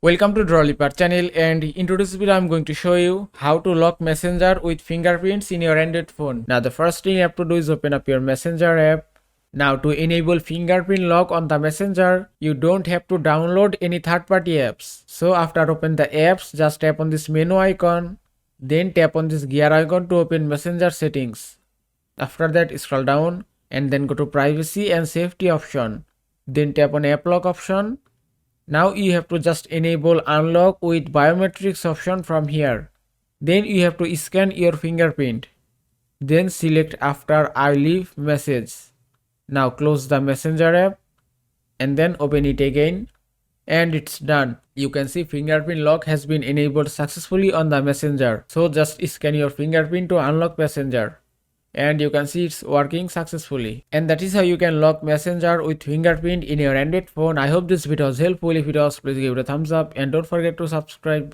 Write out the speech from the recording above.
Welcome to Drawlipper channel, and in today's video I'm going to show you how to lock Messenger with fingerprints in your Android phone. Now the first thing you have to do is open up your Messenger app. Now to enable fingerprint lock on the Messenger, you don't have to download any third-party apps. So after open the apps, just tap on this menu icon, then tap on this gear icon to open Messenger settings. After that, scroll down and then go to privacy and safety option. Then tap on app lock option. Now you have to just enable unlock with biometrics option from here. Then you have to scan your fingerprint. Then select after I leave message. Now close the Messenger app and then open it again. And it's done. You can see fingerprint lock has been enabled successfully on the Messenger. So just scan your fingerprint to unlock Messenger. And you can see it's working successfully. And that is how you can lock Messenger with fingerprint in your Android phone. I hope this video was helpful. If it was, please give it a thumbs up and don't forget to subscribe.